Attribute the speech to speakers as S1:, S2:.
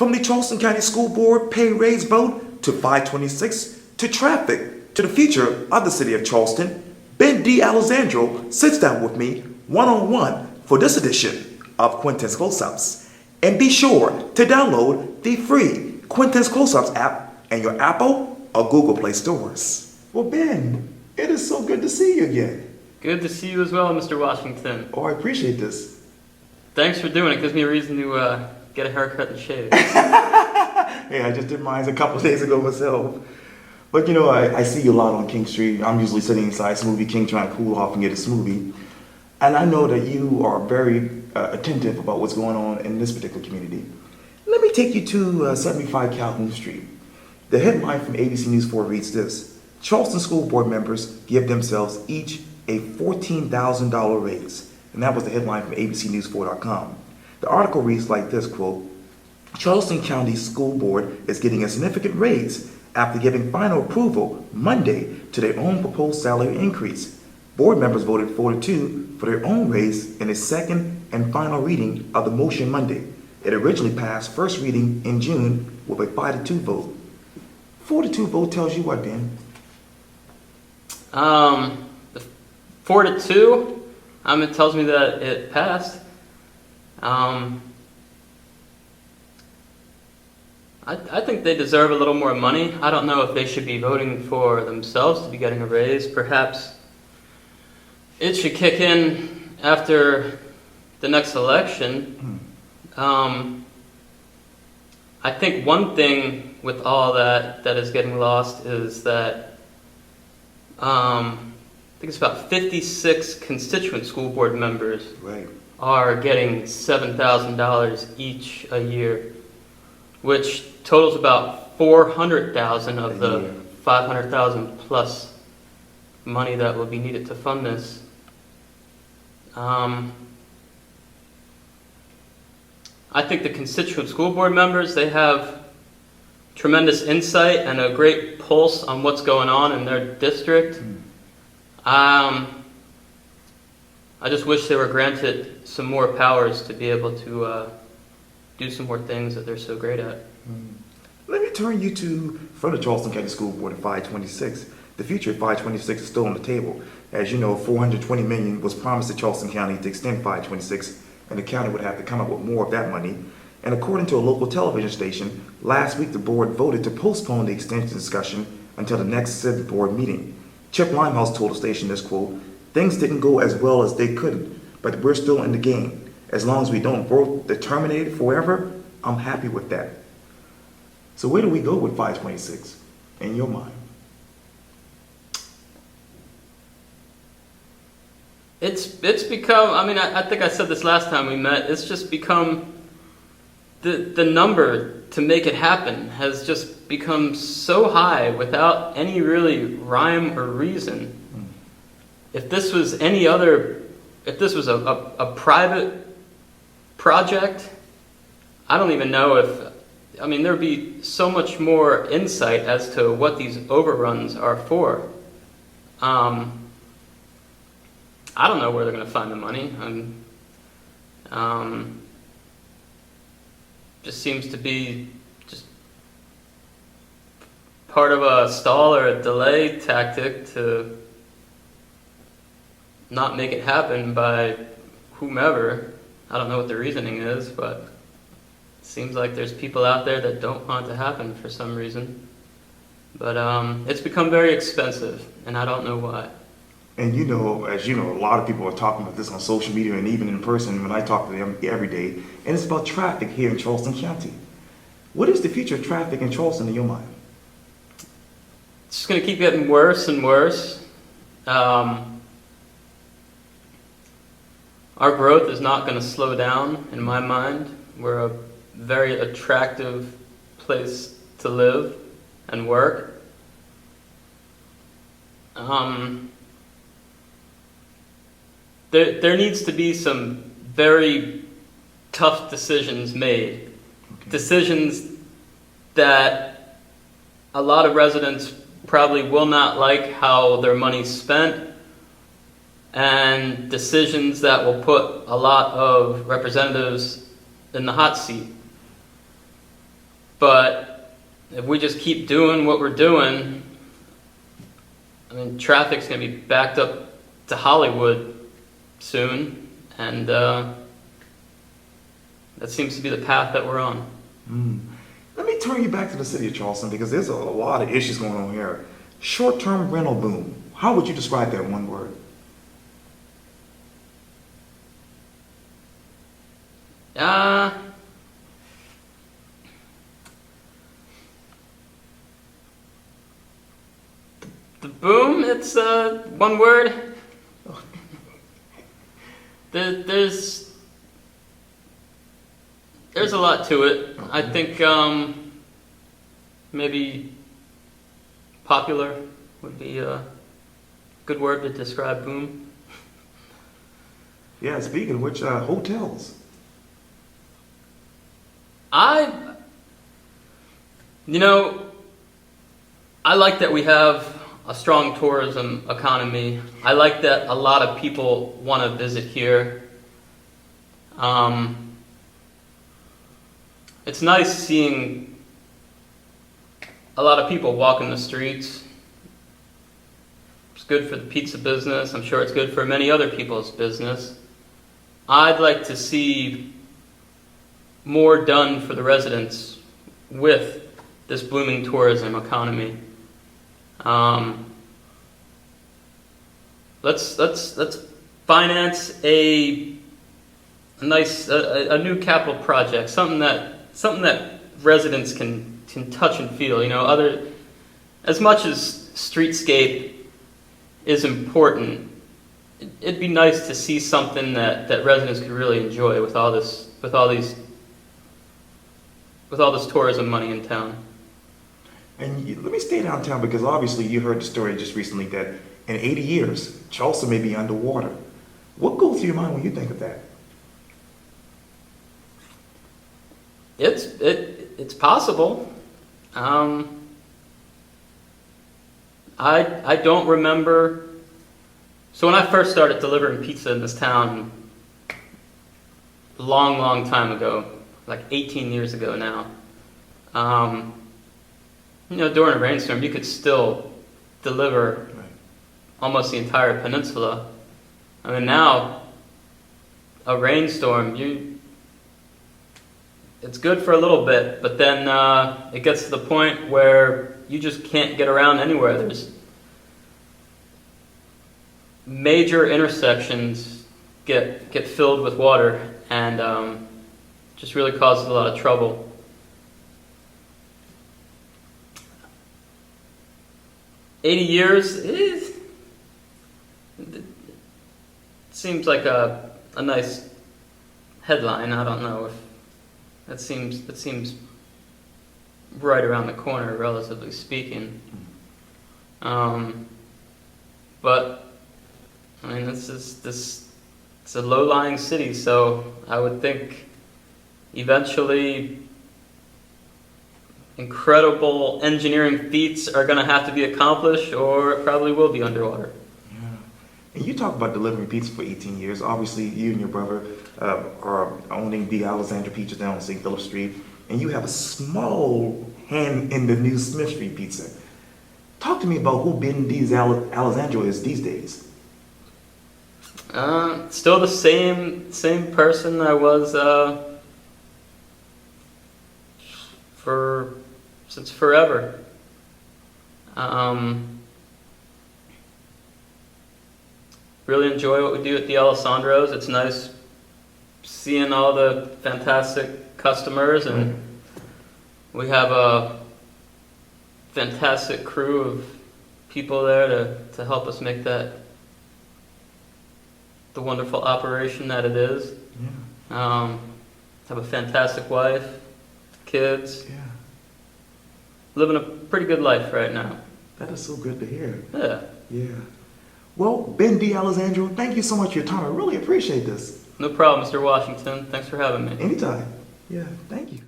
S1: From the Charleston County School Board pay raise vote to 526 to traffic to the future of the City of Charleston, Ben D Allesandro sits down with me one-on-one for this edition of Quintin's Close-Ups. And be sure to download the free Quintin's Close-Ups app in your Apple or Google Play stores. Well, Ben, it is so good to see you again.
S2: Good to see you as well, Mr. Washington.
S1: Oh, I appreciate this.
S2: Thanks for doing it. It gives me a reason to get a haircut and shave.
S1: Hey, I just did mine a couple of days ago myself. But you know, I see you a lot on King Street. I'm usually sitting inside Smoothie King trying to cool off and get a smoothie. And I know that you are very attentive about what's going on in this particular community. Let me take you to 75 Calhoun Street. The headline from ABC News 4 reads this: Charleston School Board members give themselves each a $14,000 raise. And that was the headline from abcnews4.com. The article reads like this, quote, Charleston County School Board is getting a significant raise after giving final approval Monday to their own proposed salary increase. Board members voted 4-2 for their own raise in a second and final reading of the motion Monday. It originally passed first reading in June with a 5-2 vote. 4-2 vote tells you what, Ben?
S2: 4-2, it tells me that it passed. I think they deserve a little more money. I don't know if they should be voting for themselves to be getting a raise. Perhaps it should kick in after the next election. I think one thing with all that is getting lost is that I think it's about 56 constituent school board members are getting $7,000 each a year, which totals about $400,000 of the $500,000 plus money that will be needed to fund this. I think the constituent school board members, they have tremendous insight and a great pulse on what's going on in their district. I just wish they were granted some more powers to be able to do some more things that they're so great at.
S1: Let me turn you to from the Charleston County School Board at 526. The future of 526 is still on the table. As you know, $420 million was promised to Charleston County to extend 526, and the county would have to come up with more of that money. And according to a local television station, last week the board voted to postpone the extension discussion until the next City Board meeting. Chip Limehouse told the station this, quote, things didn't go as well as they could, but we're still in the game. As long as we don't vote to terminate it forever, I'm happy with that. So where do we go with 526 in your mind?
S2: It's become, I think I said this last time we met, it's just become, the number to make it happen has just become so high without any really rhyme or reason. If this was any other, if this was a private project, I don't even know if, there'd be so much more insight as to what these overruns are for. I don't know where they're going to find the money. Just seems to be just part of a stall or a delay tactic to not make it happen by whomever. I don't know what the reasoning is, but it seems like there's people out there that don't want it to happen for some reason. But it's become very expensive, and I don't know why.
S1: And you know, as you know, a lot of people are talking about this on social media and even in person when I talk to them every day, and it's about traffic here in Charleston County. What is the future of traffic in Charleston in your mind?
S2: It's just going to keep getting worse and worse. Our growth is not going to slow down, in my mind. We're a very attractive place to live and work. There needs to be some very tough decisions made. Decisions that a lot of residents probably will not like how their money's spent, and decisions that will put a lot of representatives in the hot seat. But if we just keep doing what we're doing, I mean, traffic's going to be backed up to Hollywood soon, and that seems to be the path that we're on.
S1: Let me turn you back to the city of Charleston, because there's a lot of issues going on here. Short-term rental boom. How would you describe that in one word?
S2: The boom, it's one word. There's a lot to it.
S1: Okay.
S2: I think maybe popular would be a good word to describe boom.
S1: Yeah, speaking of which, hotels.
S2: I like that we have a strong tourism economy. I like that a lot of people want to visit here. It's nice seeing a lot of people walking the streets. It's good for the pizza business. I'm sure it's good for many other people's business. I'd like to see more done for the residents with this booming tourism economy. Let's finance a nice a new capital project, something that residents can touch and feel. As much as streetscape is important, it'd be nice to see something that residents could really enjoy with all this tourism money in town.
S1: And let me stay downtown, because obviously you heard the story just recently that in 80 years, Charleston may be underwater. What goes through your mind when you think of that?
S2: It's possible. I don't remember. So when I first started delivering pizza in this town, a long time ago, like 18 years ago now, during a rainstorm, you could still deliver almost the entire peninsula. I mean, now, a rainstorm, it's good for a little bit, but then it gets to the point where you just can't get around anywhere. There's major intersections get filled with water, and just really causes a lot of trouble. $80 years, it seems like a nice headline. I don't know if that seems right around the corner, relatively speaking. But I mean, it's a low-lying city, so I would think eventually incredible engineering feats are going to have to be accomplished, or it probably will be underwater.
S1: Yeah. And you talk about delivering pizza for 18 years. Obviously, you and your brother are owning D Allesandro Pizza down on St. Philip Street, and you have a small hand in the new Smith Street Pizza. Talk to me about who Ben D Allesandro is these days.
S2: Still the same person I was since forever. Really enjoy what we do at D Allesandro's. It's nice seeing all the fantastic customers, and we have a fantastic crew of people there to help us make that the wonderful operation that it is.
S1: Yeah.
S2: Have a fantastic wife, kids.
S1: Yeah.
S2: Living a pretty good life right now.
S1: That is so good to hear.
S2: Yeah.
S1: Yeah. Well, Ben D Allesandro, thank you so much for your time. I really appreciate this.
S2: No problem, Mr. Washington. Thanks for having me.
S1: Anytime. Yeah, thank you.